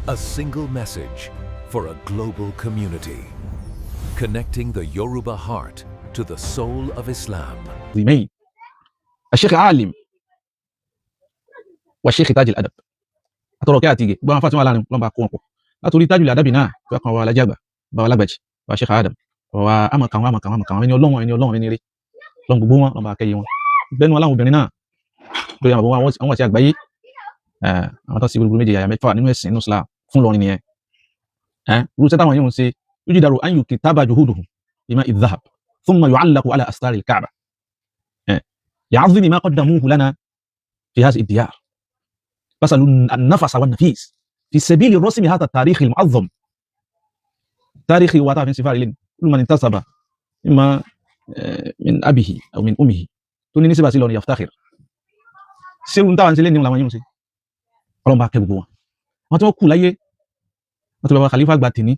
A single message for a global community, connecting the Yoruba heart to the soul of Islam. عظيمين الشيخ عالم والشيخ تاج الأدب àtọ̀rọ̀ kí àtìgè gbọ́n fàtí wọn láàrin lọ́nà kó wọn pọ̀ látòrí Tajul Adabi náà fẹ́ kan wa alájàgbà bá wa lágbàjì bá wa Sheikh Adam wa àmọ̀kàwọn ẹni ọlọ́run ẹni rí lọ́n gbogbo wọn lọ́nà akẹ́yẹ wọn bẹ́nu aláwọn obìnrin náà lórí àwọn àti àgbáyé àwọn tó sì gbogbo méje yàyà mẹ́fà nínú ẹ̀sìn inú Islam fún lọrin nìyẹn irú sẹ́tà wọn yóò ṣe yujidaru an yukitaba juhuduhum bima idh-dhahab thumma yu'allaqu ala astari al-Ka'bah li'azmi ma qaddamuhu lana fi hadhihi ad-diyar بذل النفس والنفيس في سبيل رسم هذا التاريخ المعظم تاريخي وطاف سفار لين كل من انتسب إما من أبيه أو من أمه توني نسبة سيلون يفتخر سيرون تاوان سيلين نملا يوم سي ọlọ́run bá kẹ́ gbogbo wọn wọ́n tí wọ́n kú láyé wọ́n tí bàbá khalifa àgbà tìní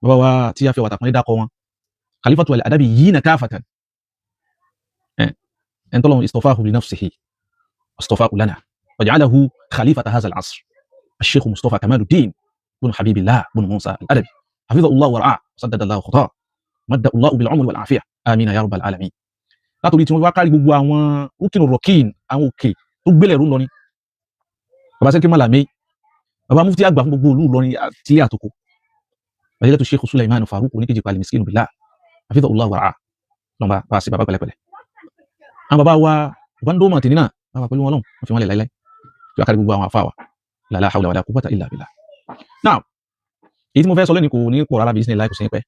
bàbá wa tí a fẹ́ wà tàkùnlé dákọ wọn Khalifatul Adabiyyina kafatan ẹn tọ́lọ́run istafahu li nafsihi wastafahu lana وجعله خليفة هذا العصر الشيخ مصطفى كمال الدين بن حبيب الله بن موسى الأدبي حفظه الله ورعاه وسدد الله خطاه مد الله بالعمر والعافية آمين يا رب العالمين látòrí tí wọ́n wá kárí gbogbo àwọn òkìnnù rọ̀kìn àwọn òkè tó gbélẹ̀ rú lọ́rin bàbá sẹ́kí Malami bàbá mufti àgbà fún gbogbo olú lọ́rin àti àtòkò bàjẹ́lẹ̀ tó Sheikh Sulaiman Faruq oníkejì pàlì miskinu billah حفظه الله ورعاه lọ́nà bá sí bàbá pẹ̀lẹ́pẹ̀lẹ́ àwọn bàbá wa bàbá tì nínà bàbá pẹ̀lú wọn lọ́n wọ́n fi wọn lẹ̀ láíláí tí wàá kárí gbogbo àwọn àfáwà la hawla wala quwwata illa billah. Now èyí tí mo fẹ́ sọ lónìí kò ní pọ̀ rárá bí ìsìn láì kò sí ní pẹ́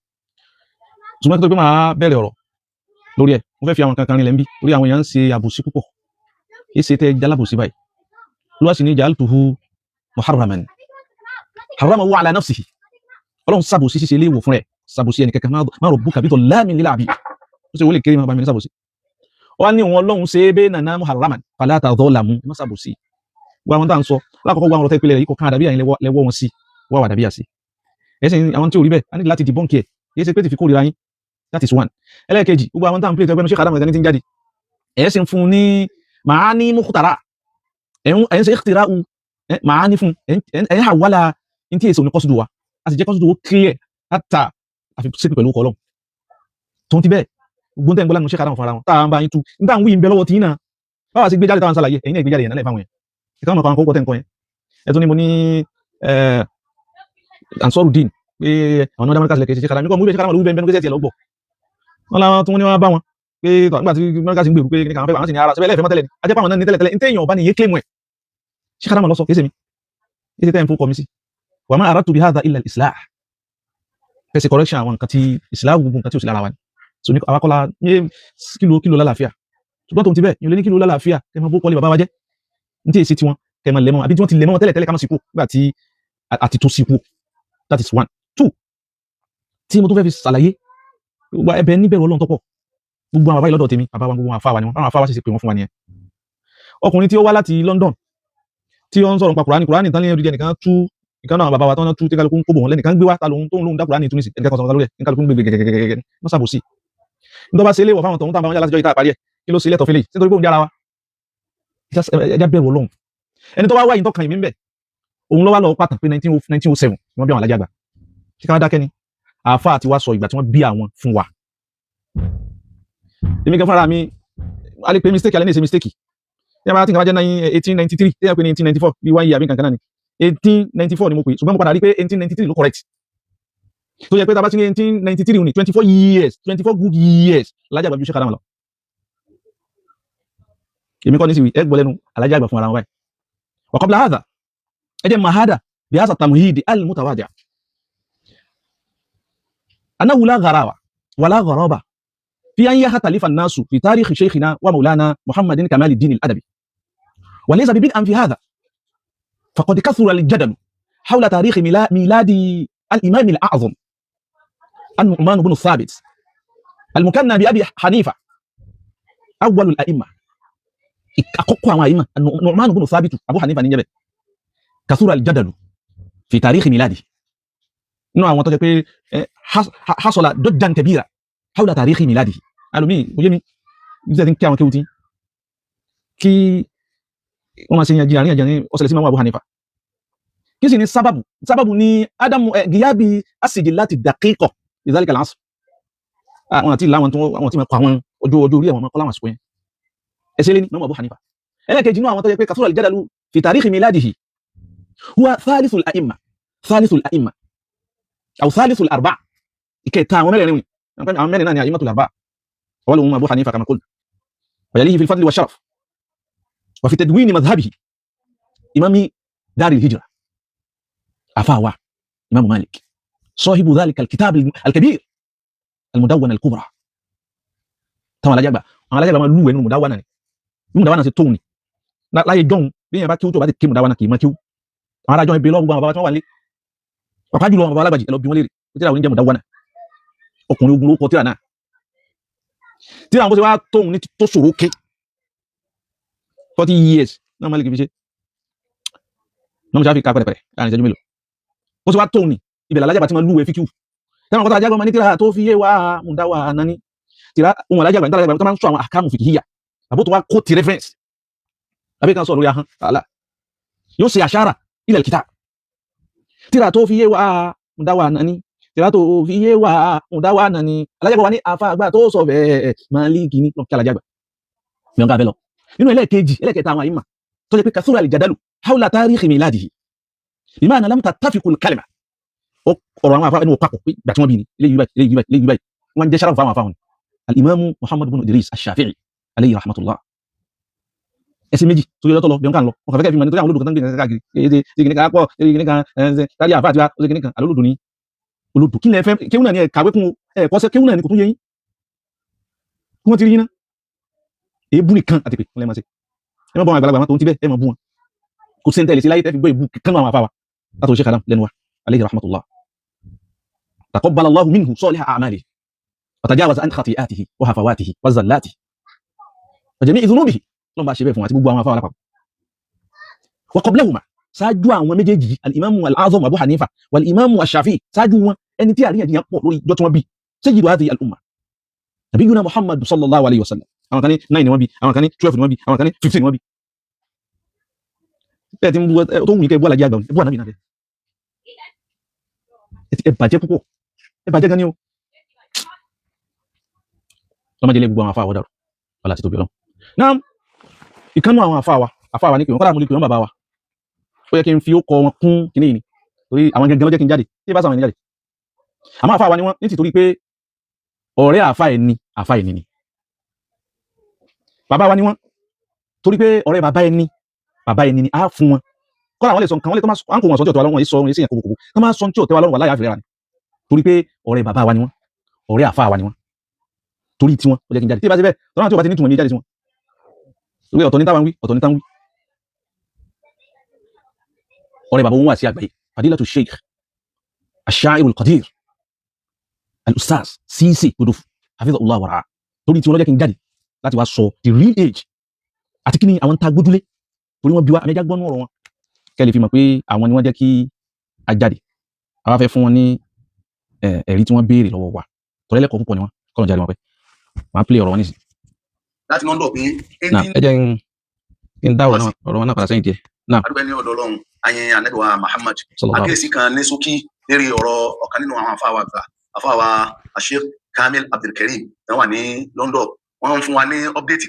ṣùgbọ́n tó pé máa bẹ̀rẹ̀ ọ̀rọ̀ lórí ẹ̀ mo fẹ́ fi àwọn kankan rinlẹ̀ ń bí lórí àwọn èèyàn ń ṣe àbòsí púpọ̀ kì í ṣe tẹ́ jalábòsí báyìí lọ́wọ́ sì ní ja'altuhu muharraman harramahu ala nafsihi ọlọ́run sàbòsí ṣíṣe léèwọ̀ fún rẹ̀ sàbòsí ẹnì kankan ma rabbuka bidhallamin lil abid ó sì wọlé kéré máa bá mi ní sàbòsí wọ́n ní wọn ọlọ́run ṣe é bẹ́ẹ̀ nàná muharraman fala tadhalamu má sàbòsí wọ́n àwọn tá ń sọ lákọ̀ọ́kọ́ wọ́n rọ̀tẹ́ ìpìlẹ̀ yìí kò kán àdàbíyà yìí lẹ́wọ́ wọn sí wọ́n wà àdàbíyà sí ẹ̀sìn àwọn tí ò rí bẹ́ẹ̀ a ní láti debunk ẹ̀ yìí ṣe pé ti fi kórìíra yín that is one ẹlẹ́ẹ̀kejì gbogbo àwọn tá ń pè tó ẹgbẹ́nu Sheikh Adam ẹ̀gẹ́ni ti ń jáde ẹ̀sìn fún ní màání mukhtara ẹ̀yìn ṣe ìkhtira màání fún ẹ̀yìn hawala ní tí èsì òní kọ́sùdù wa a sì jẹ́ kọ́sùdù ó clear hátà àfi sí pẹ̀lú kọlọ́m tó ń ti bẹ́ẹ̀ gbogbo tẹ́ ń gbọ́lá nu Sheikh Adam fún ara wọn táà ń bá yín tú nígbà ń wí ń bẹ lọ́wọ́ tí yín náà báwa sì gbé jáde táwọn sálàyé ẹ̀yin náà gbé jáde yẹn náà lẹ́fà wọn yẹn ìkan ọmọ kan kọ́kọ́ tẹ́ nǹkan yẹn ẹ̀tún ni mo ní Ansarudeen pé àwọn ọmọdé amẹ́ríkà sílẹ̀ kẹsì Sheikh Adam nígbà mú ibẹ̀ Sheikh Adam ló bẹ́ẹ̀ gẹ́sẹ̀ tiẹ̀ lọ́gbọ̀ wọn làwọn tún ní wọn bá wọn pé nígbà tí amẹ́ríkà sì ń gbèrú pé kí ni kàwọn fẹ́ àwọn sì ní ara sẹ́bẹ̀ lẹ́fẹ̀ẹ́ mọ́tẹ́lẹ̀ ni ajẹ́ pàwọn náà ní tẹ́lẹ̀ ní téèyàn ọba ni yé claim ẹ̀ Sheikh Adam lọ sọ kése mi kése tẹ́ ń fún kọmísì wa ma aradtu bi hadha illa al-islah fẹ́sẹ̀ correction àwọn nǹkan tí islam gbogbo nǹkan tí ò sí lára wa ni so ní àwakọ́lá ní kílò lálàáfíà ṣùgbọ́n tó ti bẹ́ẹ̀ yóò lé ní kílò lálàáfíà kẹ́ máa bó kọ́lé bàbá wa jẹ́ ní tí èsì tí wọn kẹmọ lẹ́mọ́ àbí tí wọ́n ti lẹ́mọ́ tẹ́lẹ̀ ká má sípò nígbà tí àti tó sípò that is one two tí mo tó fẹ́ fi ṣàlàyé gbogbo ẹbẹ̀ níbẹ̀rù Ọlọ́run tọ́pọ̀ gbogbo àwọn bàbá ìlọ́dọ̀ tèmi bàbá wa gbogbo àwọn afáwa ni wọn àwọn afáwa sì ṣe pé wọn fún wa nìyẹn ọkùnrin tí ó wá láti London tí ó ń sọ̀rọ̀ nípa Kùránì tán lẹ́yìn odidi ẹnìkan tú ìkan náà bàbá wa tán tú tí kálukú ń kó bò wọn lẹ́nìkan gbé wá ta lóhun tó ń lóhun dá Kùránì túnìsì ẹnìkan kan sọ̀rọ̀ lórí ẹ̀ kálukú ń gbé gẹ́gẹ́gẹ́gẹ́ wọ́n sàbòsí nítorí bá ṣe léwọ̀ fáwọn tọ̀hún táwọn yálà síjọ́ ìta àparí ẹ̀ kí ló ṣe lẹ́tọ̀ fẹ́lẹ̀ nítorí pé òun jára wa ẹjá bẹ̀rù Ọlọ́run ẹni tó wá wáyé tó kan ìmí ń bẹ̀ òun ló wá lọ pàtàkì pé 1907 wọ́n bí àwọn alájàgbà kí ká dákẹ́ ni àáfà àti wá sọ ìgbà tí wọ́n bí àwọn fún wa èmi gan fúnra mi a lè pe mistake alẹ́ ní ṣe mistake tí a bá tí nǹkan bá jẹ́ 1893 tí a pè ní 1894 bí wáyé àbí kankan náà ni 1894 ni mo pè ṣùgbọ́n mo padà rí pé 1893 ló correct tó yẹ pé tá a bá ti ní 1893 ní 24 good years alájàgbà bí Sheikh Adam lọ èmi kọ́ ní sí ẹgbọ́ lẹ́nu alájàgbà fún ara wọn báyìí وقبل هذا أجل ما هذا بهذا التمهيد المتواضع أنه لا غراوة ولا غرابة في أن يختلف الناس في تاريخ شيخنا ومولانا محمد كمال الدين الأدبي وليس ببدء في هذا فقد كثر الجدل حول تاريخ ميلاد الإمام الأعظم النعمان بن الثابت المكنى بأبي حنيفة أول الأئمة àkọ́kọ́ àwọn àyíma Nu'man ibn Thabit Abu Hanifa ní jẹ́bẹ̀ kathura al-jadalu fi tarikh miladi inú àwọn tó jẹ́ pé hasala dodjan kabira hawla tarikh miladi alumi oye mi ìjẹ́ tí ń kí àwọn kéwú tí kí wọ́n máa ṣe yànjí àríyànjẹ́ ní ọ̀sẹ̀lẹ̀ sí Imam Abu Hanifa kí sì ni sábàbù ni ádámù gíyábì àsìjì láti dàkíkọ̀ ìdálẹ́kẹ̀ láǹsì àwọn àti ìlànà àwọn tí wọ́n kọ àwọn ọjọ́ orí ẹ̀wọ̀n mọ́kọ́ láwọn àsìkò yẹn ẹsẹ̀ lé ní Imam Abu Hanifa ẹlẹ́kẹ̀jì náà àwọn tó yẹ pé kasura al-jadalu fi tarikhi miladihi huwa thalithul a'imma aw thalithul arba'a ìkẹta àwọn mẹ́rin náà ni a'immatul arba'a awwaluhum Abu Hanifa kama qulna wa yalihi fil fadli wa sharaf wa fi tadwin madhhabihi imami dar al-hijra afawa Imam Malik sahibu dhalika al-kitab al-kabir al-mudawwana al-kubra táwọn alájàgbà máa lúwẹ̀ nínú mùdáwánà ni bí mùdáwánà sí tóun ni láyé jọun bí yẹn bá kí ó tó bá ti ké mùdáwánà kì í mọ́ kí ó àwọn arájọ́ ibi lọ́gbọ́n àwọn bàbá tí wọ́n wà nílé pàpá jùlọ àwọn bàbá alágbàjì ẹlọ bí wọ́n lérè ó tíra àwọn oníjẹ́ mùdáwánà ọkùnrin ogun ló kọ tíra náà tíra àwọn bó ṣe wá tóun ní tó ṣòro ké 40 years náà Malik fi ṣe náà mo ṣe á fi ká pẹ̀rẹ̀pẹ̀rẹ̀ láàrin ìṣẹ́jú mélòó bó ṣe wá tóun ní ibẹ̀ alájàgbà tí wọ́n lúwẹ̀ fíkú táwọn kọ́ta ajágbọ́n ní tíra tó fi yé wa mùdáwánà ní tíra ohun alájàgbà ní tó máa ń sọ àwọn àkámù fìkìhíyà àbó tó wá kó ti reference àbí kan sọ lórí ahọ́n àlá yóò ṣe àṣàrà ilẹ̀ kitab tíra tó fi yé wa mùdáwánà ní tíra tó fi yé wa mùdáwánà ní alájàgbà wa ní àfàgbà tó sọ bẹ́ẹ̀ Málíkì ní lọ́kí alájàgbà mìíràn káfẹ́ lọ nínú ẹlẹ́kẹta àwọn àyíma tó jẹ́ pé kasura al-jadalu hawla tarikhi miladihi bima'na lam tattafiqu al-kalima ọ̀rọ̀ àwọn àfáà ẹni wọ́n papọ̀ pé ìgbà tí wọ́n bí ní eléyìí báyìí wọ́n jẹ́ sára fún àwọn àfáà wọn al-Imam Muhammad ibn Idris ash-Shafi'i alayhi rahmatullah ẹsẹ̀ méjì tó yẹ lọ́tọ̀ lọ bí wọ́n kàn lọ wọ́n kàfẹ́ kí nítorí àwọn olódò kan gbé nǹkan káàkiri èdè ìgbìnì kan pọ̀ èdè ìgbìnì kan tàbí àfáà àti wa ìgbìnì kan alólòdò ní olódò kí lẹ fẹ́ kéwù náà ni kàwé kún ẹ̀kọ́sẹ́ kéwù náà ni kò tún yẹ yín kí wọ́n ti rí yín náà èébú nìkan àti pé wọ́n lẹ́ máa ṣe ẹ má bọ́ àwọn àgbàlagbà tó ń ti bẹ́ẹ̀ ẹ má bú wọn kò sí ẹ̀ntẹ́lẹ̀ sí láyé tẹ́ fi gbọ́ èébú kan náà àwọn àfáà wa látọ̀ Sheikh Adam lẹ́nu wa alayhi rahmatullah تقبل الله منه صالح أعماله وتجاوز عن خطيئاته وهفواته وزلاته وجميع ذنوبه لهم باشي فون àti gbogbo àwọn afa wala pa وقبلهما ṣáájú àwọn méjèèjì الإمام الأعظم أبو حنيفة والإمام الشافعي ṣáájú wọn ẹni tí àríyànjiyàn pọ̀ lórí jọ́ tí wọ́n bí سيد هذه الأمة نبينا محمد صلى الله عليه وسلم àwọn kan ní 9 ni wọ́n bí àwọn kan ní 12 ni wọ́n bí àwọn kan ní 15 ni wọ́n bí bẹ́ẹ̀ tí tó wù ní kẹ́ bọ́ alájẹ́ àgbà ẹbú ànábì náà ẹ bàjẹ́ púpọ̀ ẹ bàjẹ́ gan ni o lọ́mọdé lé gbogbo àwọn afáwọ̀ dàrú wọ́n láti tóbi ọlọ́run náà ìkánú àwọn afáwà ní pé wọ́n kọ́lá mú lè pè wọ́n bàbá wa ó yẹ kí n fi ó kọ wọn kún kìíní yìí ni torí àwọn gẹ́gẹ́ ló jẹ́ kí n jáde tí bá sàwọn ẹni jáde àmọ́ afáwà ni wọ́n ní tìtorí pé ọ̀rẹ́ àfá ẹni ni bàbá wa ni wọ́n torí pé ọ̀rẹ́ bàbá ẹni ni á fún wọn kọ́lá àwọn lè sọ nǹkan wọ́n lè tó máa ń kó wọn sọ tí ọ̀tọ̀ ọlọ́run yìí sọ orin sí yẹn kòkòkò tó máa sọ tí ọ̀tọ̀ ọlọ́run wà láyà àfihàn torí pé ọ̀rẹ́ bàbá wa ni wọ́n ọ̀rẹ́ àfá wa ni wọ́n torí tí wọ́n ó jẹ́ kí n jáde tí bá ṣe bẹ́ẹ̀ tọ́nà tí ó bá ti ní túnmọ̀ ní jáde sí wọn torí ọ̀tọ̀ ní táwọn wí ọ̀tọ̀ ní táwọn wí ọ̀rẹ́ bàbá wọn wà sí àgbáyé fadilatu sheikh ash-sha'irul qadir al-ustaz Sisi Quduf hafizahullah wa ra'ah torí tí wọ́n ló jẹ́ kí n jáde láti wá sọ the real age àti kí ni àwọn tá gbójúlé torí wọ́n bí wa àmẹ́já gbọ́nú ọ̀rọ̀ wọn kẹ́lẹ̀ fi mọ̀ pé àwọn ni wọ́n jẹ́ kí a jáde àwa fẹ́ fún wọn ní ẹ̀rí tí wọ́n béèrè lọ́wọ́ wa torí ẹlẹ́kọ̀ọ́ púpọ̀ ni wọ́n kọ́nà jáde wọn pẹ́ máa play ọ̀rọ̀ wọn nísìn. láti mọ́ ń dọ̀ pé náà ẹ jẹ́ kí n dá ọ̀rọ̀ wọn náà padà sẹ́yìn díẹ̀ náà. adúgbò ní ọ̀dọ̀ ọlọ́run ayẹyẹ anẹ́dọ̀wà Muhammad àkíyèsí kan ní ṣókí lérí ọ̀rọ̀ ọ̀kan nínú àwọn afáwà àgbà afáwà Sheikh Kamil Abdulkareem tí wọ́n wà ní London wọ́n fún wa ní update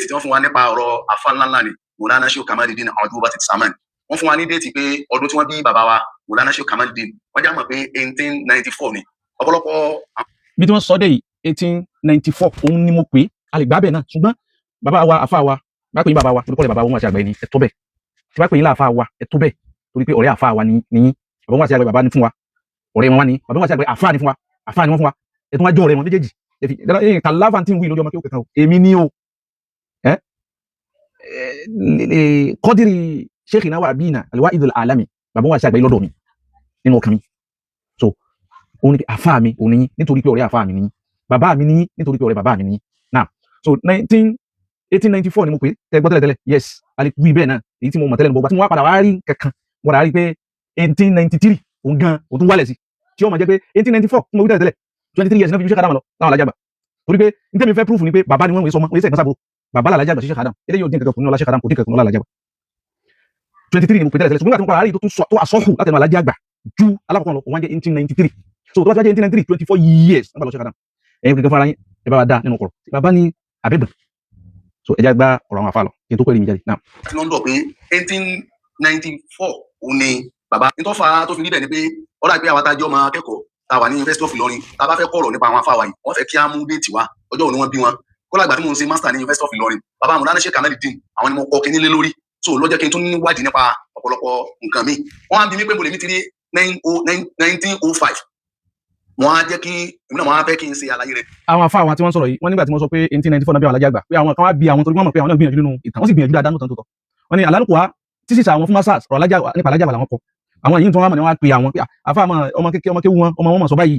tí wọ́n fún wa nípa ọ̀rọ̀ afá ńláńlá ni Maulana Sheikh Kamaluddin Abdul-Basit Saman wọ́n fún wa ní déètì pé ọdún tí wọ́n bí bàbá wa Maulana Sheikh Kamaluddin wọ́n já mọ̀ pé 1894 ni ọ̀pọ̀lọpọ̀. bí tí wọ́n sọ dé yìí 1894 òun ni mo pè é a lè gbá bẹ́ẹ̀ náà ṣùgbọ́n bàbá wa àfá wa bá pè yín bàbá wa olùkọ́ bàbá wọn àti àgbà ẹni ẹ̀tọ́ bẹ́ẹ̀ tí bá pè yín láàfá wa ẹ̀tọ́ bẹ́ẹ̀ torí pé ọ̀rẹ́ àfá wa ni yín bàbá wọn àti àgbà bàbá ní fún wa ọ̀rẹ́ wọn wá ní bàbá wọn àti àgbà àfá ni fún wa àfá ni wọ́n fún wa ẹ̀tún wá jọ ọ̀rẹ́ wọn méjèèjì kàláfà tí ń wí lójú ọmọ kí ó kẹ̀kẹ́ èmi ní o kọ́dìrì Sheikhina wa abina al-Wa'id al-Alami bàbá wọn àti àgbà lọ́dọ̀ mi nínú ọkàn mi so òun ni àfá mi òun ní nítorí pé ọ̀rẹ́ àfá mi ní bàbá mi ní nítorí pé ọ̀rẹ́ bàbá mi ní now so 1894 ni mo pè é gbọ́ tẹ́lẹ̀ yes alikuwi bẹ́ẹ̀ náà èyí tí mo mọ̀ tẹ́lẹ̀ ní bọ́gbà tí mo wá padà wá rí kankan mo rà rí pé 1893 òun gan òun tún wálẹ̀ sí tí ó mọ̀ jẹ́ pé 1894 mo wí tẹ́lẹ̀ 23 years náà fi Sheikh Adam lọ láwọn alájàgbà torí pé n tẹ́mi fẹ́ proof ni pé bàbá ni wọ́n wé sọmọ wọ́n yé sẹ́gbọ́n sábò bàbá làlájàgbà Sheikh Adam eléyìí ò dín kankan kùnú ọlá Sheikh Adam kò dín kankan kùnú ọlá alájàgbà 23 ni mo pè tẹ́lẹ̀ ṣùgbọ́n nígbà tí mo padà rí tó tún sọ tó àsọ́hù láti ẹnu alájẹ́ àgbà ju alákọ̀ọ́kọ́ lọ òun wá jẹ́ 1893 so tó bá jẹ́ 1893 24 years nígbà lọ Sheikh Adam ẹ̀yin kẹ̀kẹ́ fara yín ẹ bá wa dá nínú kọ̀rọ̀ bàbá ní àbẹ̀gbẹ̀ so ẹ já gba ọ̀rọ̀ àwọn afá lọ kí n tó pẹ́ rí mi jáde náà. lọ́ndọ̀ pé 1894 òun ni bàbá nítọ́fà tó fi rí bẹ̀ ni pé ọ̀rọ̀ àgbẹ̀ àwọn atájọ́ máa kẹ́kọ̀ọ́ ta wà ní University of Ilorin tá a bá fẹ́ kọ̀rọ̀ nípa àwọn afá wa yìí wọ́n fẹ́ kí á mú déètì wá ọjọ́ òní wọ́n bí wọn kó lágbà tí mo ń ṣe master ní University of Ilorin bàbá Mawlana Sheikh Kamaluddin àwọn ni mo kọ́ kíní lé lórí so lọ́jọ́ kí n tún wádìí nípa ọ̀pọ̀lọpọ̀ nǹkan mi wọ́n á bí mi pé mo lè mi ti rí 1905 wọ́n á jẹ́ kí èmi náà wọ́n á fẹ́ kí n ṣe àlàyé rẹ̀. àwọn afá àwọn tí wọ́n sọ̀rọ̀ yìí wọ́n nígbà tí wọ́n sọ pé 1894 náà bí àwọn alájà àgbà pé àwọn kan wá bí àwọn torí wọ́n mọ̀ pé àwọn náà gbìyànjú nínú ìtàn wọ́n sì gbìyànjú dáadáa nínú tòótọ́ wọ́n ní àlálùkù wa títí àwọn fún masters ọ̀rọ̀ alájà nípa alájà àgbà làwọn kọ àwọn yìí tí wọ́n mọ̀ ní wọ́n á pe àwọn pé afá ọmọ kéwu wọn mọ̀ sọ báyìí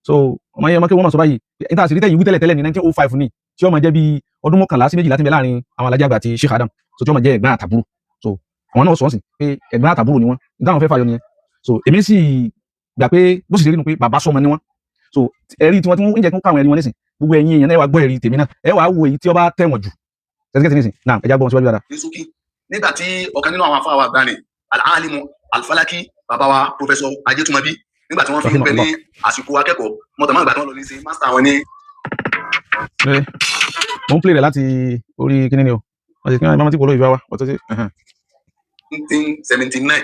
so ọmọ kéwu wọn mọ̀ sọ báyìí níta àṣírí tẹ̀yìn wí tẹ́lẹ̀ ní 1905 ní tí ó máa jẹ́ bí ọdún mọ́kànlá sí méjìlá tí ń bẹ láàrin àwọn alájà àgbà àti Sheikh Adam so tí ó máa jẹ́ ẹ̀gbọ́n àtàbúrò so àwọn náà sọ sí pé ẹ̀gbọ́n àtàbúrò ni wọ́n níta àwọn fẹ́ fàyọ nìyẹn so èmi sì gbà pé bó sì ṣe rí nu pé bàbá sọmọ ni wọ́n so ẹ̀rí tí wọ́n ń jẹ́ kí káwọn ẹ̀rí wọn nísìn gbogbo ẹ̀yin èèyàn náà wá gbọ́ ẹ̀rí tèmi náà ẹ wàá wo èyí tí ó bá tẹ̀wọ̀n jù tẹ̀síkẹ́tì nísìn náà ẹja gbọ́ wọn síwájú dáadáa. nísùkí nígbà tí ọ̀kan nínú àwọn afáwà gbani al-alimu al-falaki bàbá wa Professor Ajétúmọ̀bí nígbà tí wọ́n fi ń bẹ ní àsìkò akẹ́kọ̀ọ́ mọ̀tàmọ́ ìgbà tí wọ́n lọ ní sí master wọn ní. mo ń play rẹ̀ láti orí kíní ni o wọ́n ti kí wọ́n ti polówó ìfẹ́ wa ọ̀tọ́ sí. 1979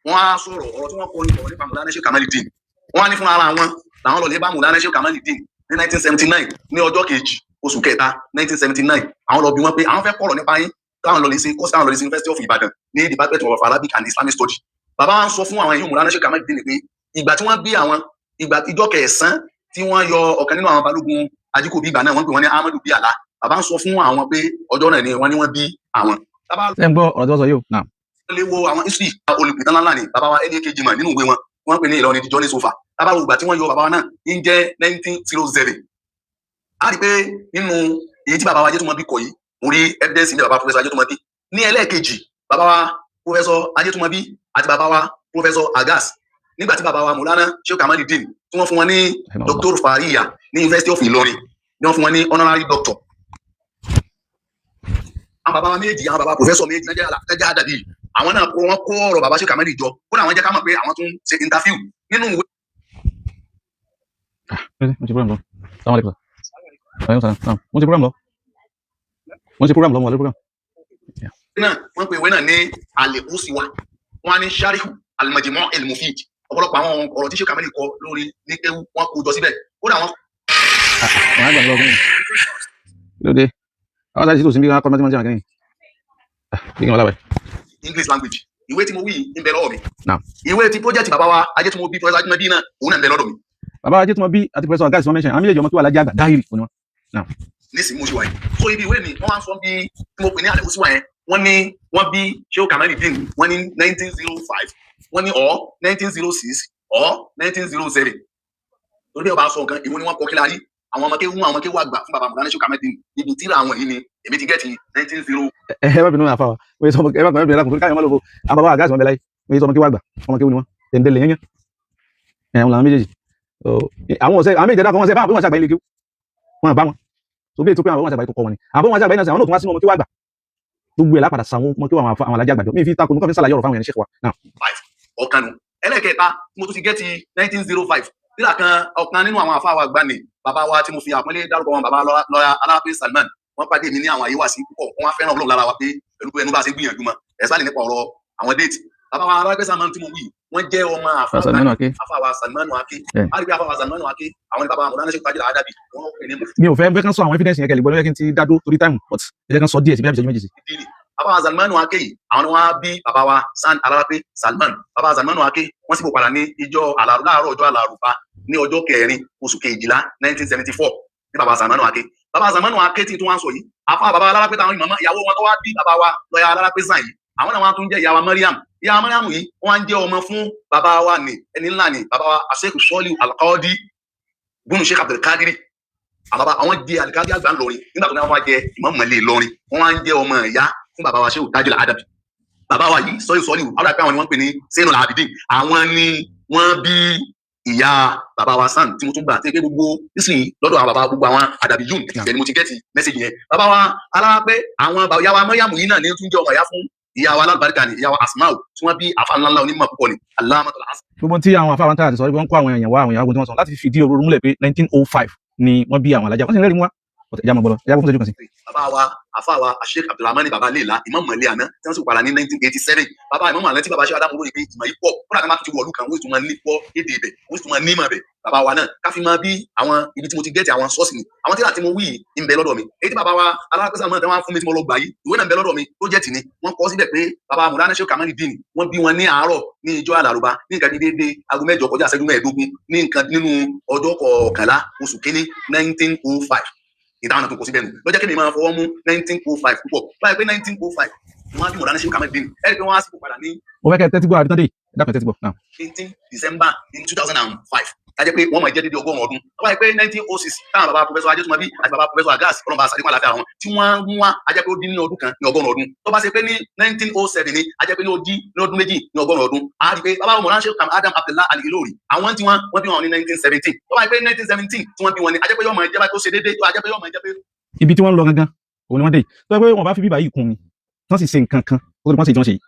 wọ́n á sọ̀rọ̀ ọ̀rọ̀ tí wọ́n kọ́ nípa Mawlana Sheikh Kamaluddin wọ́n á ní fún ara wọn làwọn lọ lè bá Mawlana Sheikh Kamaluddin ní 1979 ní ọjọ́ kejì oṣù kẹta 1979 àwọn lọ bí wọ́n pé àwọn fẹ́ kọ̀rọ̀ nípa yín táwọn lọ lè ṣe kọ́sí táwọn lọ lè ṣe University of Ibadan ní Department of Arabic and Islamic Study bàbá wa ń sọ fún àwọn èèyàn Mawlana Sheikh Kamaluddin pé ìgbà tí wọ́n bí àwọn ìjọ kẹsàn-án tí wọ́n yọ ọ̀kan nínú àwọn balógun Ajíkòbí ìgbà náà wọ́n pè wọ́n ní Ahmadu Biala bàbá ń sọ fún àwọn pé ọjọ́ náà ni wọ́n bí àwọn. ẹ ń gbọ́ ọ̀rọ̀ tí wọ́n sọ yìí o náà. wọ́n lè wo àwọn history olùpìtàn ńlá ni bàbá wa LAKG mọ̀ nínú ìwé wọn wọ́n pè ní Ìlọrin Journey Sofa tábà wo ìgbà tí wọ́n yọ bàbá wa náà ń jẹ́ 1907 a rí pé nínú èyí tí bàbá wa Ajétúmọ̀bí kọ yìí mo rí evidence ní bàbá Professor Ajétúmọ̀bí ní ẹlẹ́ẹ̀kejì bàbá wa Professor Ajétúmọ̀bí àti bàbá wa Professor Agas nígbà tí bàbá wa Mawlana Sheikh Kamaluddin tí wọ́n fún wọn ní Dr. Fariya ní University of Ilorin ni wọ́n fún wọn ní honorary doctor àwọn bàbá wa méjì àwọn bàbá Professor méjì nájà àdàbí àwọn náà wọ́n kó ọ̀rọ̀ bàbá Sheikh Kamaluddin jọ kó làwọn jẹ́ ká mọ̀ pé àwọn tún ṣe interview nínú ìwé. mo ti program lọ sáwọn àlejò mo ti program lọ mo lè program. náà wọ́n pe ìwé náà ní Al-Usiwa wọ́n á ní Sharihu Al-Majmu' Al-Mufid ọ̀pọ̀lọpọ̀ àwọn ọ̀rọ̀ tí Sheikh Kamaluddin kọ lórí ní kéwú wọ́n kó jọ síbẹ̀ ó dà wọ́n. lóde àwọn àti ìtòsí bí wọn kọ́ mẹ́tí mọ́tí àkẹ́yìn bí kí wọ́n lábẹ́. English language ìwé tí mo wí ń bẹ lọ́wọ́ mi ìwé tí project bàbá wa Ajétúmọ̀bí Professor Ajétúmọ̀bí náà òun náà ń bẹ lọ́dọ̀ mi. bàbá Ajétúmọ̀bí àti Professor Agas wọn mẹ́sàn-án àmì ìjọba tó wà lájà àgbà dáhìrì fún wọn. nísìnyí mo ṣe wáyé so ibi ìwé mi wọ́n wá sọ bí tí mo pè ní Al-Usiwa yẹn wọ́n ní wọ́n bí Sheikh Kamaluddin wọ́n ní 1905 wọ́n ní or 1906 or 1907 torí bí ọba sọ nǹkan ìwé ni wọ́n kọ kí la rí àwọn ọmọ kéwú àgbà fún bàbá Mawlana Sheikh Kamaluddin ibi tíra àwọn yìí ni èmi ti gẹ́ẹ̀tì 190. ẹ má bínú àfa wa wọ́n yẹ sọ ẹ má kàn bẹ̀rẹ̀ lákùnrin káyọ̀ má lóko àwọn bàbá Agas wọn bẹ láyé wọ́n yẹ sọ ọmọ kéwú àgbà ọmọ kéwú ni wọ́n tẹ̀ǹdẹ̀lẹ̀ yẹn yẹn àwọn méjèèjì àwọn ọ̀sẹ̀ àwọn méjèèjì dákọ̀ wọn sẹ́ bá wọn ṣàgbà ilé kéwú wọn bá wọn so bí ètò pé àwọn ṣàgbà ìkọ̀kọ̀ wọn ni àbọ̀ wọn ṣàgbà iná sí àwọn náà tún wá sínú ọmọ kéwú àgbà gbogbo ẹ̀ lápadà sàwọn ọmọ kéwú àwọn alájà àgbàjọ mi fi takò nǹkan fi sàlàyé ọ̀rọ̀ fáwọn yẹn ní Sheikh wa náà. ọ̀kanu ẹlẹ́kẹ̀ẹ́ta mo tún ti gẹ́ẹ̀tì 1905 nígbà kan ọ̀kan nínú àwọn àfáà wa gbà ní bàbá wa tí mo fi àpọ́nlé dárúkọ wọn bàbá lọ́yà Aláàfin Salman wọ́n pàdé mi ní àwọn àyè wá sí púpọ̀ wọ́n á fẹ́ràn Ọlọ́run lára wa pé pẹ̀lú ẹnu bá ṣe gbìyànjú mọ́ ẹ̀ sálẹ̀ nípa ọ̀rọ̀ àwọn déètì bàbá wa Aláàfin Salman tí mo wí wọ́n jẹ́ ọmọ àfáà wa Salman Ake àríwí àfáà wa Salman Ake àwọn bàbá Mawlana Sheikh Tajul Adabi wọ́n pè ní. mi ò fẹ́ kán sọ àwọn evidence yẹn kẹ́lẹ́ gbọ́dọ̀ yẹ kí n ti dádó torí time but ẹ jẹ́ kán sọ díẹ̀ sí bí i méjì sí. bàbá wa Salman Ake yìí àwọn ni wọ́n á bí bàbá wa San Alarape Salman bàbá wa Salman Ake wọ́n sì bò padà ní ìjọ láàárọ̀ ọjọ́ Alárùbá ní ọjọ́ kẹrin oṣù kejìlá 1974 ní bàbá Salman Ake bàbá Salman Ake tí wọ́n sọ yìí àfa bàbá Alarape táwọn ìmọ̀ ìyàwó wọn tó wá bí bàbá wa lọ́yà Alarape sàn yìí àwọn náà wọn tún jẹ́ ìyá wa Mariam yìí wọ́n ń jẹ́ ọmọ fún bàbá wa ní ẹni ńlá ní bàbá wa Sheikh Soliu Al-Qadi bunu Sheikh Abdul Kadiri àwọn jẹ́ Al-Qadi àgbà ńlọrin nígbà tó ní wọ́n jẹ́ ìmọ̀ọ́mọ̀lẹ́ Ìlọrin wọ́n ń jẹ́ ọmọ ìyá fún bàbá wa Sheikh Tajul Adabi bàbá wa yìí Soliu àwọn àpẹ àwọn ni wọ́n pè ní Zainul Abidin àwọn ni wọ́n bí ìyá bàbá wa San tí mo tún gbà tí pé gbogbo nísìnyí lọ́dọ̀ àwọn bàbá gbogbo àwọn àdàbí yún ìbẹ̀ ni mo ti gẹ́ẹ̀tì mẹ́sẹ̀gì yẹn bàbá wa Aláàpẹ́ àwọn ìyá wa Mọ́ríàmù yìí náà ní tún jẹ́ ọmọ ìyá fún ìyá wa alábàríkà ni ìyá wa Asma'u tí wọ́n bí àfa ńláńlá onímọ̀ púpọ̀ ni Allamatul Asr. gbogbo tí àwọn àfa àwọn táyà ti sọ wọ́n kó àwọn èèyàn wá àwọn èèyàn agbóhùn tí wọ́n sọ láti fi fìdí òru múlẹ̀ pé 1905 ni wọ́n bí àwọn alájà wọ́n sì ń rẹ́rìí mú wa ẹja máa gbọ́dọ̀ ẹja fún ìṣẹ́jú kan sí. bàbá wa àfa wa Sheikh Abdulrahman baba leela Imam mọ̀lẹ́ àná tí wọ́n sì padà ní 1987 bàbá Imam àná tí bàbá ṣe Adamu lórí pé ìmọ̀ yìí pọ̀ kódà kan bá tún ti wọ̀lú kan wọ́n sì tún máa ní pọ̀ èdè ibẹ̀ wọ́n sì tún máa ní ìmọ̀ bẹ̀ bàbá wa náà káfí máa bí àwọn ibi tí mo ti gẹ́tì àwọn sọ́ọ̀sì ni àwọn tí láti mo wí ń bẹ lọ́dọ̀ mi èyí tí bàbá wa alákòóso àmọ́ ìdáwọ́ fún mi tí mo lọ gbà yìí ìwé náà ń bẹ lọ́dọ̀ mi tó jẹ́tì ni wọ́n kọ síbẹ̀ pé bàbá Mùlánà Sheikh Kamaluddin wọ́n bí wọn ní àárọ̀ ní ìjọ Àlàrúbá ní nǹkan déédéé aago 7 kọjá ìṣẹ́jú 15 ní nǹkan nínú ọjọ́ kọkànlá oṣù kínní 1905 ìdáhùn tó kọ síbẹ̀ nù lọ́jọ́ kí mi máa fọwọ́ mú 1905 púpọ̀ báyìí pé 1905 wọ́n á bí Mùlánà Sheikh Kamaluddin ẹ̀rí pé wọ́n á sì kó padà ní. mo fẹ́ kẹ́ tẹ́tí gbọ́ àbítọ́dé dákun tẹ́tí gbọ́ náà. 18 December in 2005 kájẹ́ pé wọ́n máa jẹ́ dédé 100 ọdún wọ́n báyìí pé 1906 táwọn bàbá professor Ajétúmọ̀bí àti bàbá professor Agas ọlọ́mọba àṣàdékọ́ àlàáfíà wọn tí wọ́n mú wá ajẹ́ pé ó dín ní ọdún kan ní 100 ọdún tó bá ṣe pé ní 1907 ni ajẹ́ pé ní ó dín ní ọdún méjì ní 100 ọdún a rí pé bàbá Mùlánà Sheikh Adam Abdullah Al-Ilory àwọn tí wọ́n bí wọn ní 1917 tó báyìí pé 1917 tí wọ́n bí wọn ní ajẹ́ pé yóò máa jẹ́ bá tó ṣe dédé tó ajẹ́ pé yóò máa jẹ́ pé. ibi tí wọ́n ń lọ gangan òun ni wọ́n dé yìí tó yẹ pé wọ́n bá fi bíbá yìí kún ni wọ́n sì ṣe nǹkan kan kó tó di wọ́n ṣe ìjọ́n ṣe yìí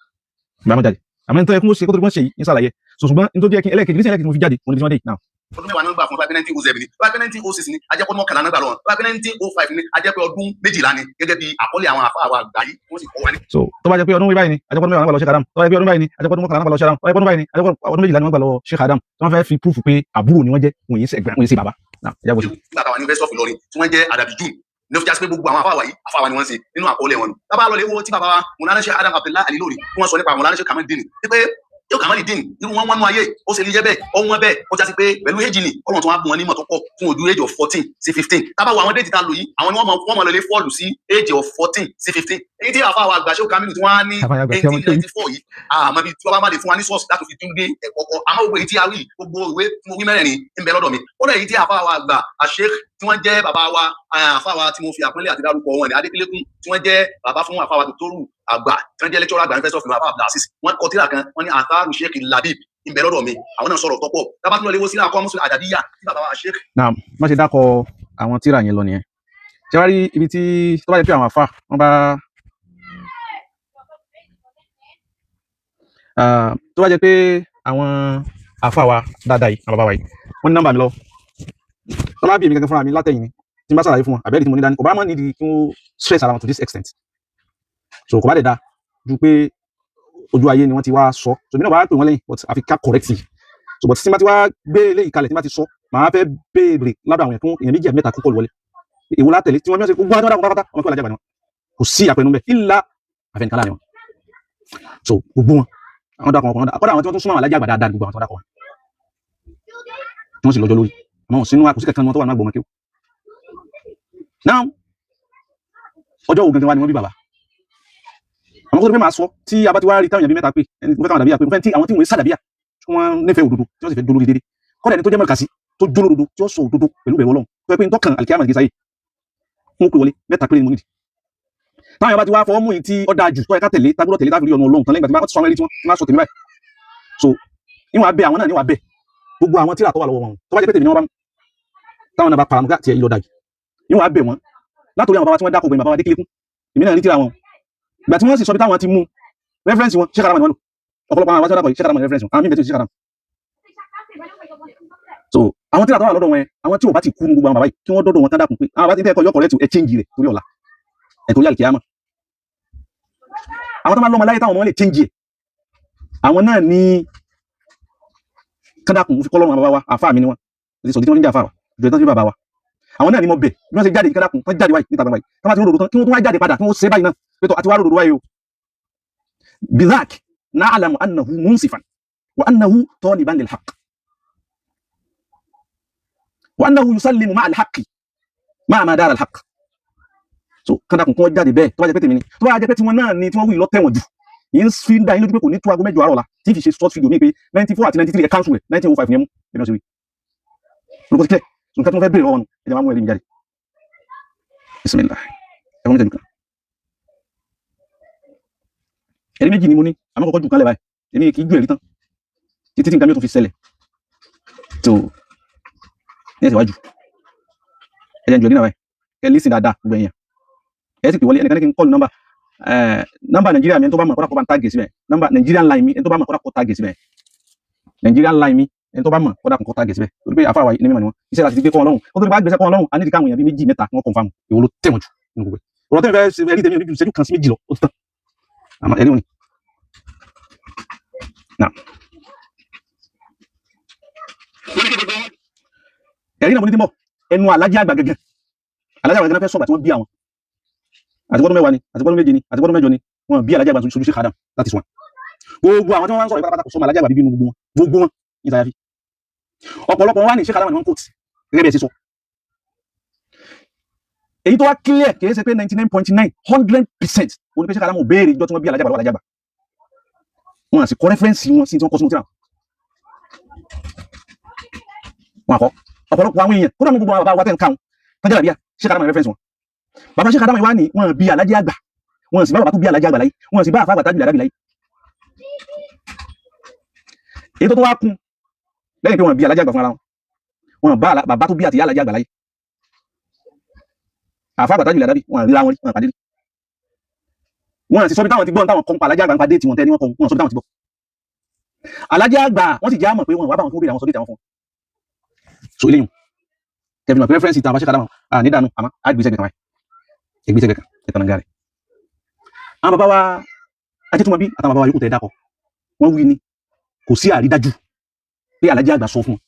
ìgbà wọn jáde àmọ́ nítorí ẹkún ó ṣe kó tó di wọ́n ṣe yìí ní sàlàyé ṣùgbọ́n nítorí ẹkún ẹlẹ́kẹ̀kẹ́ mo fi jáde òun ni wọ́n dé yìí náà. ọdún mẹ́wàá náà gbà fún 1907 ni 1906 ni ajẹ́ pé ọdún mọ́kànlá náà gbà lọ́wọ́ 1905 ni ajẹ́ pé ọdún méjìlá ni gẹ́gẹ́ bí àkọlé àwọn àfa àwọn àgbà yìí wọ́n sì kọ́ wa ní. so tó bá jẹ́ pé ọdún báyìí ni ajẹ́ pé ọdún mẹ́wàá náà gbà lọ Sheikh Adam tó bá jẹ́ pé ọdún báyìí ni ajẹ́ pé ọdún mọ́kànlá náà gbà lọ Sheikh Adam tó bá jẹ́ pé ọdún báyìí ni ajẹ́ pé ọdún méjìlá ni wọ́n gbà lọ Sheikh Adam tí wọ́n fẹ́ fi proof pé àbúrò ni wọ́n jẹ́ wọn yìí sẹ́gbẹ́ wọn yìí sí bàbá náà ẹ̀jẹ̀ bó ṣe. nígbà táwọn University of Ilorin tí wọ́n jẹ́ Adabi June ní ó fi jásí pé gbogbo àwọn afáwà yìí afáwà ni wọ́n ń ṣe nínú àkọọ́lẹ̀ wọn. tábà lọ lè wo tí bàbá wa Mùlánà Sheikh Adam Abdullah Al-Ilory tí wọ́n sọ nípa Mùlánà Sheikh Kamaluddin pé yóò Kamaluddin irú wọn wọn nú ayé ó ṣe lè jẹ́ bẹ́ẹ̀ ó wọn bẹ́ẹ̀ ó jásí pé pẹ̀lú èjì ni ọlọ́run tó wá bùn wọn ní mọ̀ tó pọ̀ fún ojú age of 14 sí 15 tábà wo àwọn déètì tá a lò yìí àwọn ni wọ́n mọ̀ lọ lè fọ́ọ̀lù sí age of 14 sí 15 èyí tí àfáwà àgbà Sheikh Kamilu tí wọ́n á ní 1894 yìí àmọ́ bí tí wọ́n bá má lè fún wa ní sọ́ọ̀sì láti fi tún dé ẹ̀kọ́ kọ́ àmọ́ gbogbo èyí tí a rí gbogbo ìwé tí mo wí mẹ́rẹ̀ẹ̀rin ń bẹ lọ́dọ̀ mi ó lẹ̀ èyí tí àfáwà àgbà Sheikh tí wọ́n jẹ́ bàbá wa àfáwà tí mo fi àpọ́nlé àti dárúkọ wọn ní Adékúnlékún tí wọ́n jẹ́ bàbá fún àfáwà Dòkítọ́rù àgbà tí wọ́n jẹ́ lecturer àgbà University of Ilorin Abdulaziz wọ́n kọ tírà kan wọ́n ní Atharu Sheikh Labib ń bẹ lọ́dọ̀ mi àwọn náà sọ̀rọ̀ tọ́pọ̀ tábà tún lọ léwó sílẹ̀ akọ́mọ́sọ àdàdíyà tí bàbá wa Sheikh. náà wọ́n ṣe dákọ̀ àwọn tírà yẹn lọ nìyẹn ṣé wàá rí ibi tí tó bá jẹ́ pé àwọn àfà wọ́n bá tó bá jẹ́ pé àwọn àfà wa dáadáa yìí àwọn bàbá wa yìí wọ́n ní nọ́mbà mi lọ tó bá bí èmi gangan fúnra mi látẹ̀yìn ni tí n bá ṣàlàyé fún wọn àbẹ́rẹ́ tí mo ní dání kò bá mọ̀ nídìí kí wọ́n stress ara wọn to this extent so kò bá dẹ̀ da ju pé ojú ayé ni wọ́n ti wá sọ so mi náà wá pè wọ́n lẹ́yìn but àfi ká correct so but tí n bá ti wá gbé eléyìí kalẹ̀ tí n bá ti sọ màá fẹ́ béèrè ládọ̀ àwọn èèyàn méjì àbí mẹ́ta kó kọlù wọlé èwo látẹ̀lé tí wọ́n bí wọ́n ṣe gbogbo àwọn ọmọdé pátápátá ọmọ kí wọ́n lajà gbà ni wọn kò sí àpẹnu bẹ́ẹ̀ ìlà àfẹnìkan láàrin wọn so gbogbo wọn àwọn dàkọ̀ ọkùnrin akọ́dà àwọn tí wọ́n tún súnmọ́ àwọn alájà àgbà dáadáa gbogbo àwọn tó dàkọ̀ wọn tí wọ́n sì lọ́jọ́ lórí àmọ́ wọn sínú àkùsí kẹ̀kẹ́ wọn tó wà náà gbọmọ kí ó náà ọjọ́ ògùn gangan wa ni wọ́n bí bàbá àwọn kó tó pé máa sọ tí a bá ti wá rí táwọn èèyàn bí mẹ́ta pé ẹni tó fẹ́ táwọn dàbíyà pé mo fẹ́ tí àwọn tí wọ́n sàdàbíyà tí wọ́n nífẹ̀ẹ́ òdodo tí wọ́n sì fẹ́ dúró dédé kọ́dà ẹni tó jẹ́ mẹ́kàsí tó dúró òdodo tí ó sọ òdodo pẹ̀lú bẹ̀rù Ọlọ́run tó yẹ pé ń tọ́kàn àlìkíyàmà gẹ̀ẹ́sáyé fún òkè wọlé mẹ́ta péré ni mo nídìí táwọn èèyàn bá ti wá fọwọ́ mú yìí tí ó dáa jù tó yẹ ká tẹ̀lé tágbọ́dọ̀ tẹ̀lé táfi rí ọ̀nà Ọlọ́run tán lẹ́yìn ìgbà tí wọ́n sọ àwọn ẹlẹ́tí wọn máa sọ tèmi báyìí so níwọ̀n abẹ́ àwọn náà níwọ̀n abẹ́ gbogbo àwọn tíra tó wà lọ́wọ́ wọn tó bá jẹ́ pé tèmi ni wọ́n bá mú táwọn náà bá para mọ́ká tiẹ̀ yìí lọ dájú níwọ̀n abẹ́ wọn látòrí àwọn bàbá tí wọ́n dákọ̀ gbẹ̀yìn bàbá wa Adékúnlékún èmi náà ní tíra wọn ìgbà tí wọ́n sì sọ bí táwọn ti mú reference wọn Sheikh Adam ni wọ́n lò ọ̀pọ̀lọpọ̀ àwọn àwájọ́ dàpọ̀ Sheikh Adam reference wọn àwọn mímẹ̀ tí Sheikh Adam so àwọn tíra tó wà lọ́dọ̀ wọn àwọn tí ò bá ti kú ní gbogbo àwọn bàbá yìí kí wọ́n dọ́dọ̀ wọn tán dákun pé àwọn bá ti tẹ́ ẹ̀kọ́ yọkọ̀ rẹ̀ tó ẹ change rẹ̀ torí ọ̀la ẹ̀ torí àlìkíyàmà àwọn tó máa lọ́mọ láyé táwọn ọmọ lè change ẹ̀ àwọn náà ní kádàkùn fi kọ́lọ́run bàbá wa àfáà mi ni wọn ètò ìsọ̀dí tí wọ́n ní jà àfáà jù ẹ̀tọ́ sí bàbá wa àwọn náà ni mo bẹ̀ bí wọ́n ṣe jáde kádàkùn tán jáde wáyé níta gbangba yìí tán bá ti rò tán kí wọ́n tún wá jáde padà kí wọ́n ṣe báyìí náà pé tó àti wá rò wáyé o bizak na'lamu annahu munsifan wa annahu taliban lil haqq wa annahu yusallimu ma'a al haqqi ma'a ma dara al haqq so kádàkùn kí wọ́n jáde bẹ́ẹ̀ tó bá jẹ́ pé tèmi ni tó bá jẹ́ pé tiwọn náà ni tí wọ́n wí lọ tẹ̀wọ̀n jù yìí ń fi ń dá yín lójú pé kò ní tó aago 8 àárọ̀ la tí fi ṣe short video mi pé 94 àti 93 ẹ̀ cancel rẹ̀ 1905 yẹn mú ẹ̀mí ọ̀sẹ̀ wí olùkọ́ ti kílẹ̀ so nǹkan tí wọ́n fẹ́ bèèrè lọ́wọ́ nu ẹ̀jẹ̀ máa mú ẹ̀rí mi jáde bismillah ẹ̀rọ mi tẹ̀lé kan ẹ̀rí méjì ni mo ní àmọ́ kọ́kọ́ jù kálẹ̀ báyìí èmi kì í ju ẹ̀rí tán títí tí nǹkan mi ò tún fi ṣẹlẹ̀ tó ní ẹ̀sẹ̀ wájú ẹ̀jẹ̀ ń jù ẹ̀rí náà báyìí ẹ̀ lísìn dáadáa gbogbo ẹ̀yàn ẹ̀ sì pè wọlé ẹnìkan ní kí n kọ́ọ̀lù nọ́mbà nọ́mbà Nàìjíríà mi ẹni tó bá mọ̀ kódà kó bá ń tàgé síbẹ̀ nọ́mbà Nigerian line mi ẹni tó bá mọ̀ kódà kó tàgé síbẹ̀ Nigerian line mi ẹni tó bá mọ̀ kódà kó tàgé síbẹ̀ torí pé àfáà wa ní mímọ̀ ni wọ́n iṣẹ́ láti gbé kọ́ Ọlọ́run ó tó bá gbèsè kọ́ Ọlọ́run a ní káwọn èèyàn bíi méjì mẹ́ta wọ́n confirm èwo ló tẹ̀wọ̀n jù nínú gbogbo ọ̀rọ̀ tẹ́mi fẹ́ ṣe ẹ̀rí tẹ́mi oníjú ìṣẹ́jú kan sí méjì lọ ó ti tán àmọ́ ẹ̀rí òní. ẹ̀rí náà mo ní tí mọ̀ ẹnu alájẹ́ àgbà gẹ́gẹ́ alájẹ́ àgbà gẹ́gẹ́ fẹ́ sọ̀gbà tí wọ́n bí àwọn àtikọ́dún mẹ́wàá ni àtikọ́dún méje ni àtikọ́dún mẹ́jọ ni wọ́n bí alájẹ́ àgbà sojú Sheikh Adam láti sùn gbogbo àwọn tí wọ́n wá ń sọ̀rọ̀ ìpátápátá kò sọ́mọ alájẹ́ àgbà bíbí gbogbo wọn ní ìtàyàfi ọ̀pọ̀lọpọ̀ wọn wá ní Sheikh Adam ni wọ́n kóòtù gẹ́gẹ́ bí ẹ ṣe sọ èyí tó wá clear kìí ṣe pé 99.9 100% òní pé Sheikh Adam ò béèrè ìjọ tí wọ́n bí alájẹ́ àgbà lọ́wọ́ alájẹ́ àgbà wọn àti kọ rẹ́fẹ́rẹ́nsì wọn sí tí wọ́n kọ́ sínú tíra wọn àkọ́ ọ̀pọ̀lọpọ̀ àwọn èèyàn kódà mú gbogbo àwọn bàbá wa tẹ́ ń káwọn tọ́jà làbíyà Sheikh Adam rẹ́fẹ́rẹ́nsì wọn bàbá Sheikh Adam wá ní wọn bí alájẹ́ àgbà wọn sì bá bàbá tó bí alájẹ́ àgbà láyé wọn sì bá àfà àgbà tájú àdábì láyé èyí tó wá kún lẹ́yìn pé wọn bí alájẹ́ àgbà fún ara wọn bá bàbá tó bí àti alájẹ́ àgbà láyé àfà àgbà tájú àdábì wọn ríra wọn rí wọn pàdé rí wọn sì sọ bí táwọn ti gbọ́ táwọn kọ́ ń pa alájẹ́ àgbà ń pa déètì wọn tẹ́ ní wọn kọ́ wọn sọ bí táwọn ti gbọ́ alájẹ́ àgbà wọn sì já mọ̀ pé wọn wà bá wọn tó béèrè àwọn sọ déètì àwọn fún so eléyìí kevin of reference ìtàn àbáṣe kàdámà ní dànù àmọ́ àgbèsè kẹkàn báyìí ìgbésẹ̀ kẹkàn ẹ̀tàn gàrẹ̀ àwọn bàbá wa ajẹ́túmọ̀ bí àtàwọn bàbá wa yóò tẹ̀ dákọ̀ wọ́n wí ni kò sí àrídájú pé alájẹ́ àgbà sọ fún wọn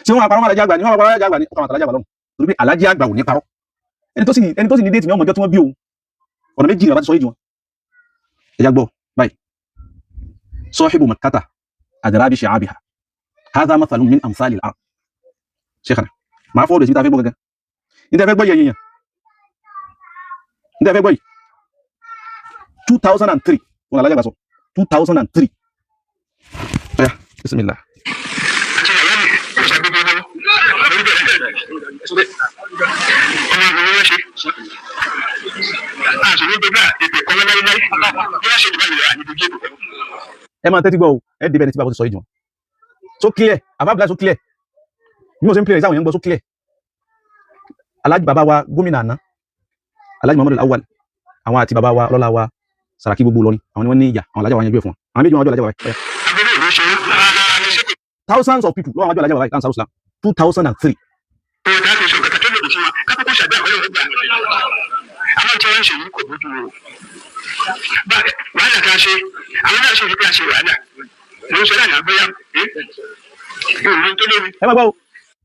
tí wọ́n àparọ́ alájẹ́ àgbà ní wọ́n àparọ́ alájẹ́ àgbà ní ọkàn àtàlájẹ́ àgbà lọ́hùn torí pé alájẹ́ àgbà ò ní parọ́ ẹni tó sì ní déètì ní ọmọjọ́ tí wọ́n bí òun ọ̀nà méjì ní bàbá ti sọ yìí wọn ẹja gbọ́ báyìí sahibu makkata adrabi shi'abiha hadha mathalun min amthali al-ard Sheikhana máa fọ́ọ̀dù sí ìtafẹ́ gbọ́ gẹ́gẹ́ ìtafẹ́ gbọ́ yẹ̀yẹ̀yẹ̀ ìtafẹ́ gbọ́ yìí 2003 wọn alájẹ́ àgbà sọ 2003 ọ̀yá bismillah ẹ máa tẹ́tí gbọ́ ẹ dìbẹ̀ ní tí bàbá ti sọ ìjọ so clear àbábílá so clear bí mo ṣe ń pè rẹ̀ sáwọn èèyàn gbọ́ so clear alájì bàbá wa gómìnà àná alájì Muhammadu Awwal àwọn àti bàbá wa lọ́la wa Sàràkí gbogbo lọ ni àwọn ni wọ́n ní ìyà àwọn alájà wa yẹn gbé fún wọn àwọn méjì wọn àjọ alájà wa báyìí thousands of people lọ́wọ́ àjọ alájà wa báyìí láǹsà Islam 2003 wàhálà ká ṣe àwọn náà ṣe fi pé a ṣe wàhálà mo ń sọ láàrin àgbéyà ìròyìn tó léwu. ẹ máa gbọ́ o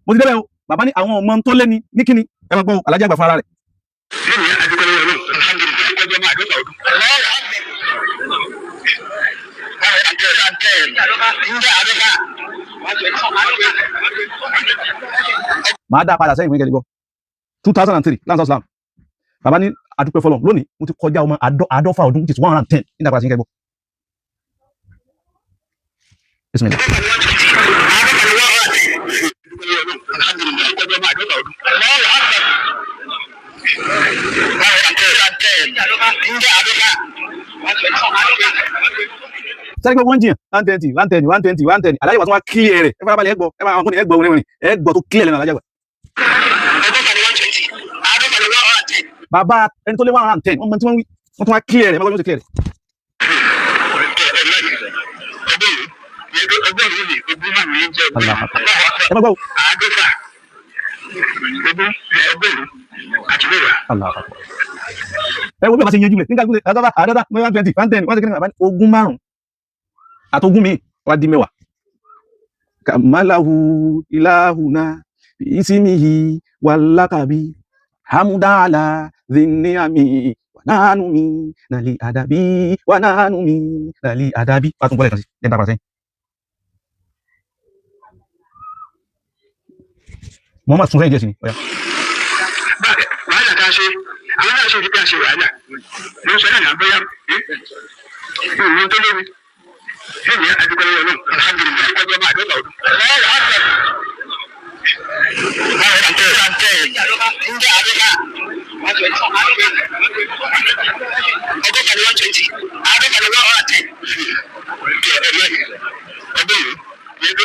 mo ti débẹ̀ o bàbá ní àwọn ọmọ tó lé ní kíni ẹ máa gbọ́ o alájà àgbà fún ara rẹ̀. lónìí adúgbò lọ́wọ́ náà alhamdulilayi ọjọ́ máa dọ́gba ọdún. màá dá padà sẹ́yìn fún ìkẹ́lẹ́ gbọ́ 2003 láǹsà Islam bàbá ní adúpẹ́ fọlọ́ lónìí mo ti kọjá ọmọ àádọ́fà ọdún which is 110 nígbà pàṣẹ ìkẹ́lẹ́ gbọ́. Bismillah. sẹ́ni pé wọ́n jiyàn 120 110 120 110 alájẹ́ wa tún wá clear rẹ̀ ẹ farabalẹ̀ ẹ gbọ́ ẹ máa wọn kò ní ẹ gbọ́ orin ẹ gbọ́ tó clear lẹ́nu alájẹ́ wa. bàbá ẹni tó lé 110 wọ́n mọ tí wọ́n wí wọ́n tún wá clear rẹ̀ ẹ máa gbọ́ tó clear rẹ̀. ẹ máa gbọ́ o. ẹ wo bí a bá ṣe yanjú rẹ̀ nígbà gbọ́dọ̀ àádọ́ta 120 110 110 ogún márùn-ún àtogún mi wá di mẹ́wàá. kàmáláhu ìlàhùnà ìsímìhì wàlákàbí hamudala zinniami wànánumi nàlí àdàbí wànánumi nàlí àdàbí. wàá tún bọ́lẹ̀ kan sí ẹ̀ ń tàbà sẹ́yìn. Muhammad tún sẹ́yìn díẹ̀ sí ni ọ̀yá. wàhálà ká ṣe àwọn náà ṣe fi pé a ṣe wàhálà mo ń sọ láàrin àgbéyà ìròyìn tó léwu. lónìí adúgbò lọ́wọ́ náà alhamdulilayi ọjọ́ máa dọ́gba ọdún.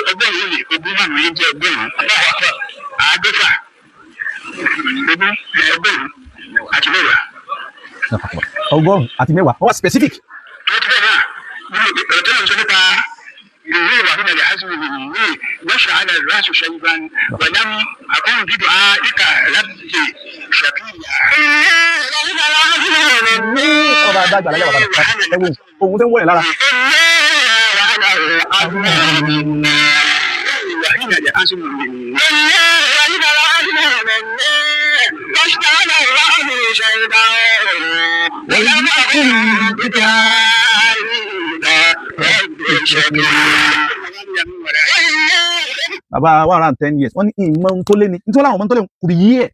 ọgbọ́n yìí ni ogún máa ń jẹ́ ọgbọ́n àádọ́fà ogún ọgbọ́n àti mẹ́wàá. ọgọ́rùn àti mẹ́wàá wọ́n wá specific. ìwé ìwàhùn ẹ̀lẹ́ azumi ìwé wọ́ṣọ̀ alẹ́ ráṣù ṣẹ́yìnbán wẹ̀lẹ́mú àkọ́rùn dídò á ìkà lábìlì ṣàkíyà. ọba adágbà láyé bàbá ẹ̀wọ̀n ohun tó ń wọlé lára. ìwàhùn ẹ̀lẹ́ azumi bàbá 110 years wọ́n ní ìmọ̀ ohun tó lé ní nítorí àwọn ọmọ tó lé kò bí yí ẹ̀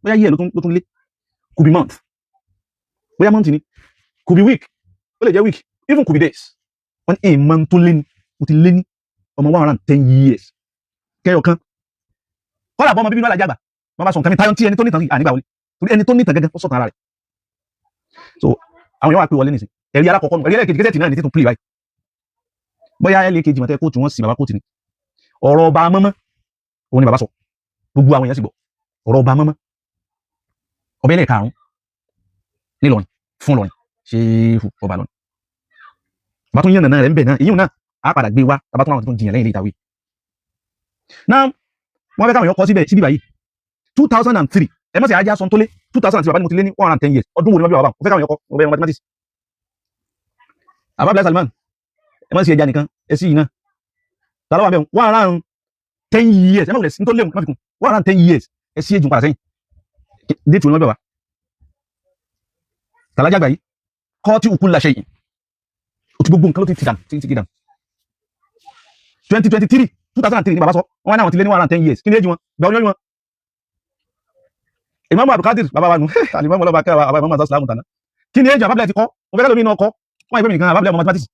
bóyá yí ẹ̀ ló tún lé kò bí month bóyá month ni kò bí week ó lè jẹ́ week even kò bí days wọ́n ní ìmọ̀ ohun tó lé ní mo ti lé ní ọmọ 110 years kẹyọ kan kọ́lá bọ́ ọmọ bíbí náà lájà àgbà wọ́n bá sọ nǹkan mi táyọ̀ tí ẹni tó nìtàn ànígbà wọlé torí ẹni tó nìtàn gẹ́gẹ́ ó sọ̀tàn ara rẹ̀ so àwọn èèyàn wà pé wọlé nìsín ẹ̀rí alákọ̀ọ́kọ́ nù ẹ̀rí ẹlẹ́kejì gẹ́gẹ́ tì náà ní títún play báyìí bóyá ẹlẹ́kejì mọ̀tẹ́ kóòtù wọn sì bàbá kóòtù ni ọ̀rọ̀ ọba mọ́mọ́ òun ni bàbá sọ gbogbo àwọn èèyàn sì gbọ́ ọ̀rọ̀ ọba mọ́mọ́ ọbẹ̀ ilẹ̀ karùn-ún nílọrin fún lọrin ṣe ọba lọrin bá tún yànnà rẹ̀ ń bẹ̀ náà ìyún náà á padà gbé wá tàbá tún àwọn tó ń jiyàn lẹ́yìn ilé ìtàwé náà wọ́n fẹ́ káwọn èèyàn kọ́ síbí báyìí 2003 ẹ mọ̀ sí ajá sọ tó lé 2003 bàbá ni mo ti lé ní 110 years ọdún wo ni wọ́n bí bàbá wọ́n fẹ́ káwọn èèyàn kọ́ wọ́n bẹ̀rẹ̀ mathematics àbábílẹ̀ Salman ẹ mọ̀ sí ẹja nìkan ẹ sí iná tàlọ́wà bẹ́ẹ̀ 110 years ẹ mọ̀ sí tó léwu ẹ má fi kún 110 years ẹ sí ejùn padà sẹ́yìn déètì wọn bẹ̀ wá tàlájà gbà yìí kọ́ tí òkú láṣẹ yìí ó ti gbogbo nǹkan ló ti dàn 2023 2003 ni bàbá sọ wọn náà wọn ti lé ní 110 years kí ni èjì wọn gbà wọn yọ wọn Imam Abdulkadir bàbá wa nù alimọ́ ọlọ́ba kẹ́ àbá ìmọ̀ mọ̀sán sílámù tàná kí ni èjì àbábílẹ̀ ti kọ́ wọn fẹ́ lómi náà kọ́ wọn ìgbẹ́ mi nìkan àbábílẹ̀ ọmọ mathematics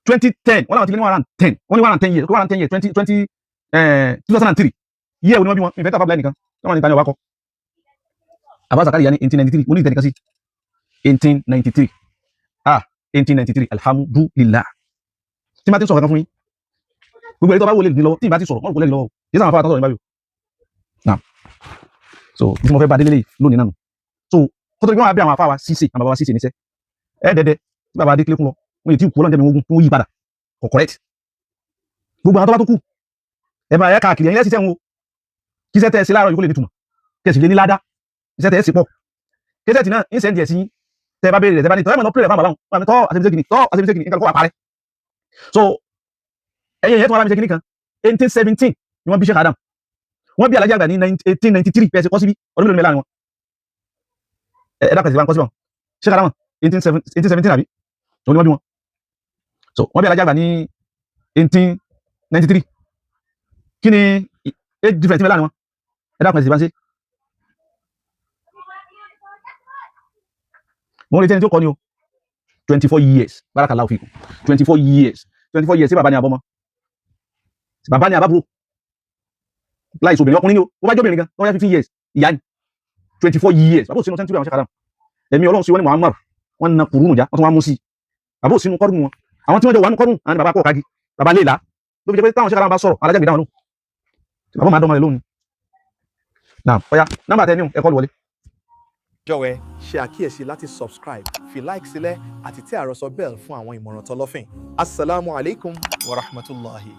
2010 wọn náà ti lé ní 110 wọn ní 110 years 110 years 2003 yíyẹ wo ni wọ́n bí wọn ìfẹ́ tàbábílẹ̀ nìkan wọn ní tani ọba kọ́ Abba Zakari yà ní 1893 mo ní ìtẹ́nìkan sí 1893 1893 alhamdulillah tí ma ti sọ̀rọ̀ kan fún yín gbogbo ẹ̀rí tó bá wọlé ní lọ́wọ́ tí ìbá ti sọ̀rọ̀ wọ́n kò lẹ́ni lọ́wọ́ yìí sáwọn afárá tọ́sọ̀rọ̀ ní báyìí náà so bí mo fẹ́ bá délé lónìí náà so kó tó gbé wọn bí àwọn afáwa síse àwọn bàbá síse níṣẹ́ ẹ̀ẹ́dẹ̀dẹ̀ tí bàbá adé kílékún lọ wọ́n yìí tí kú ọlọ́njẹ́ mi ogun tó yí padà kò correct gbogbo àwọn tó bá tó kù ẹ máa yẹ káàkiri ẹ̀yin lẹ́sìn tẹ́wọ̀n o kí sẹ́ tẹ́ ẹ sí láàárọ̀ yìí kó lè nítumọ̀ kẹsì lé ní ládá iṣẹ́ tẹ́ ẹ sí pọ̀ kẹsẹ̀ tí náà ń sẹ́ndì ẹ̀ sí tẹ́ bá béèrè rẹ̀ tẹ́ bá ní tọ́ ẹ̀mọ̀ lọ pèrè fún àbàbáwọn wọn àmì tọ́ àṣẹ́bíṣẹ́ kìíní nǹkan kó wà parẹ́ so ẹ̀yẹ ìyẹn tó wà láti ṣe kìíní kan 1817 ni wọ́n bí Sheikh Adam wọ́n bí Alhaji Àgbà ní 1893 pẹ̀sẹ̀ kọ́ síbí ọdún mélòó mẹ́lá ni wọn ẹ̀dá pẹ̀sẹ̀ bá ń kọ́ síbí wọn Sheikh Adam 1817 àbí òun ni wọ́n bí wọn so wọ́n bí Alhaji Àgbà ní 1893 kí ni age difference mẹ́lá ni wọn ẹ̀dá pẹ̀sẹ̀ bá ń ṣe wọ́n lè tẹ́ni tí ó kọ́ ní o 24 years barakallahu fikum 24 years sí bàbá ní àbọ́mọ́ bàbá ní àbábúrò láìsí obìnrin ọkùnrin ní o ó bá jẹ́ obìnrin gan tó wáyá 15 years ìyá ní 24 years bàbá òsínú century àwọn Sheikh Adam ẹ̀mí ọlọ́run sí wọ́n ní Muammar wọ́n na kùrúnù já wọ́n tún wá mú sí bàbá òsínú kọ́rùn wọn àwọn tí wọ́n jọ wà ní kọ́rùn àwọn bàbá kọ́ kági bàbá léèlá ló fi jẹ́ pé táwọn Sheikh Adam bá sọ̀rọ̀ alájàgbé dáwọn lóhùn bàbá máa dọ́mọ rẹ̀ lóhùn náà ọ̀yá nọ́mbà tẹ́ ní ẹ̀kọ́ wọlé jọ̀wọ́ ṣe àkíyèsí láti subscribe fi like sílẹ̀ àti tẹ àròsọ bell fún àwọn ìmọ̀ràn tọlọ́fìn. Assalamu alaikum wa rahmatullahi.